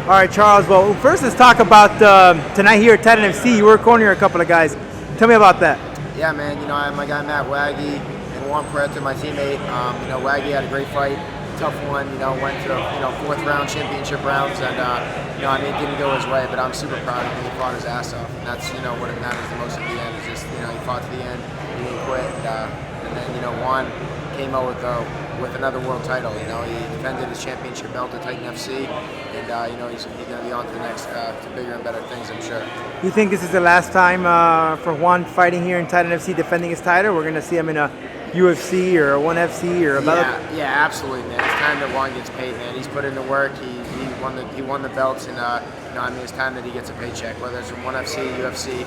All right, Charles. Well, first let's talk about tonight here at Titan FC. You were cornering a couple of guys. Tell me about that. Yeah, man. I have my guy Matt Waggy and Juan Peretta, my teammate. Waggy had a great fight, tough one. Went to fourth round championship rounds, and it didn't go his way. But I'm super proud of him. He fought his ass off, and that's what it matters the most at the end. Is just he fought to the end, he didn't quit, and then Juan came out with another world title. He defended his championship belt at Titan FC, and he's going to be on to the next to bigger and better things, I'm sure. You think this is the last time for Juan fighting here in Titan FC, defending his title? We're going to see him in a UFC or a ONE FC or a Bellator? Yeah, absolutely, man. It's time that Juan gets paid, man. He's put in the work. He won the belts, and it's time that he gets a paycheck, whether it's from ONE FC, UFC.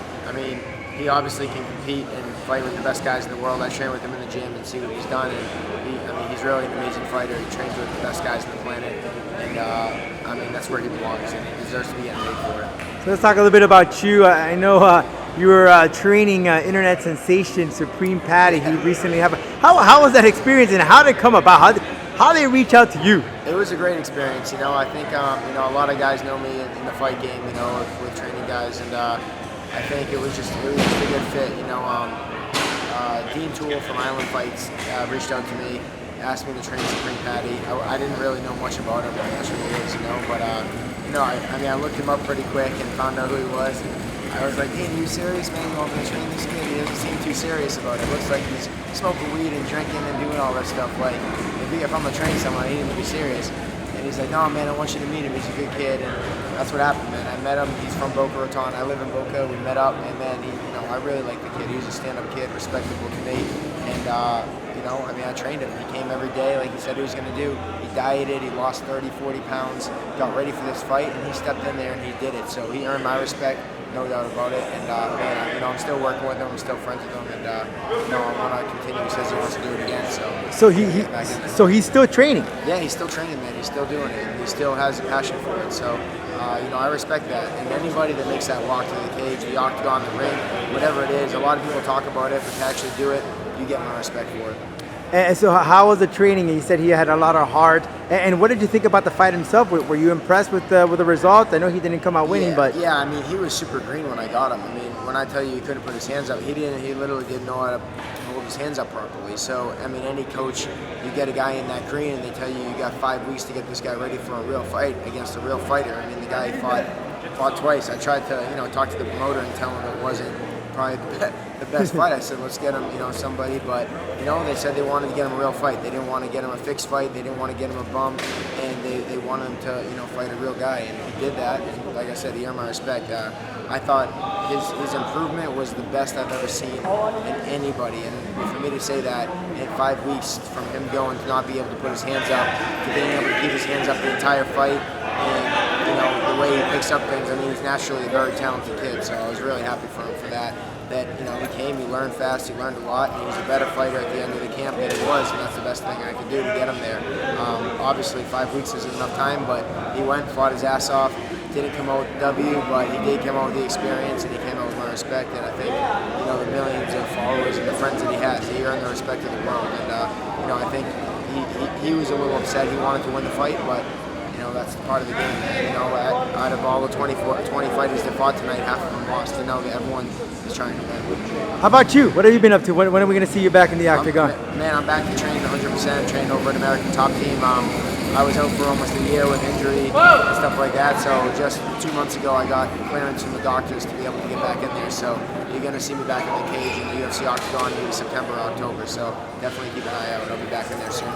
He obviously can compete and fight with the best guys in the world. I train with him in the gym and see what he's done, and he's really an amazing fighter. He trains with the best guys on the planet, and that's where he belongs, and he deserves to be getting paid for it. So let's talk a little bit about you. I know you were training internet sensation Supreme Patty. He recently how was that experience, and how did it come about? How did they reach out to you? It was a great experience. I think a lot of guys know me in the fight game. With training guys, and I think it was just a good fit. Dean Toole from Island Fights reached out to me, asked me to train Supreme Patty. I didn't really know much about him, that's what he is, but I looked him up pretty quick and found out who he was. And I was like, hey, are you serious, man? You want me to train this kid? He doesn't seem too serious about it. It looks like he's smoking weed and drinking and doing all this stuff. Like, if I'm gonna train someone, I need him to be serious. And he's like, no, man, I want you to meet him. He's a good kid. And that's what happened, man. I met him. He's from Boca Raton. I live in Boca. We met up, and man, I really like the kid. He was a stand-up kid, respectable to me. And I trained him. He came every day like he said he was going to do. He dieted. He lost 30, 40 pounds. Got ready for this fight, and he stepped in there and he did it. So he earned my respect, no doubt about it. And I'm still working with him. I'm still friends with him, and I want to continue. He says he wants to do it again. So he's still training. Yeah, he's still training, man. He's still doing it. And he still has a passion for it. So. I respect that, and anybody that makes that walk to the cage, the octagon, the ring, whatever it is, a lot of people talk about it, but to actually do it, you get my respect for it. And so how was the training? He said he had a lot of heart. And what did you think about the fight himself? Were you impressed with the result? I know he didn't come out winning, but... Yeah, he was super green when I got him. When I tell you he couldn't put his hands up, he literally didn't know how to hold his hands up properly. So, any coach, you get a guy in that green and they tell you got 5 weeks to get this guy ready for a real fight against a real fighter. The guy fought twice. I tried to, talk to the promoter and tell him it wasn't probably the best fight. I said, let's get him, somebody. But, they said they wanted to get him a real fight. They didn't want to get him a fixed fight. They didn't want to get him a bum. And they wanted him to, fight a real guy. And he did that. And like I said, he earned my respect. I thought his improvement was the best I've ever seen in anybody. And for me to say that in 5 weeks, from him going to not be able to put his hands up to being able to keep his hands up the entire fight, and the way he picks up things, he's naturally a very talented kid. So I was really happy for him for that. That he came, he learned fast, he learned a lot, and he was a better fighter at the end of the camp than he was, and that's the best thing I could do to get him there. Obviously, 5 weeks isn't enough time, but he went, fought his ass off. Didn't come out with W, but he did come out with the experience, and he came out with my respect. And I think, the millions of followers and the friends that he has, he earned the respect of the world. And I think he was a little upset. He wanted to win the fight, but that's part of the game. Out of all the 20 fighters that fought tonight, half of them lost. Everyone is trying to win. How about you? What have you been up to? When are we going to see you back in the octagon? I'm back to training 100%. Trained over at American Top Team. I was out for almost a year with injury and stuff like that. So just 2 months ago, I got clearance from the doctors to be able to get back in there. So you're going to see me back in the cage in the UFC octagon maybe September or October. So definitely keep an eye out. I'll be back in there soon.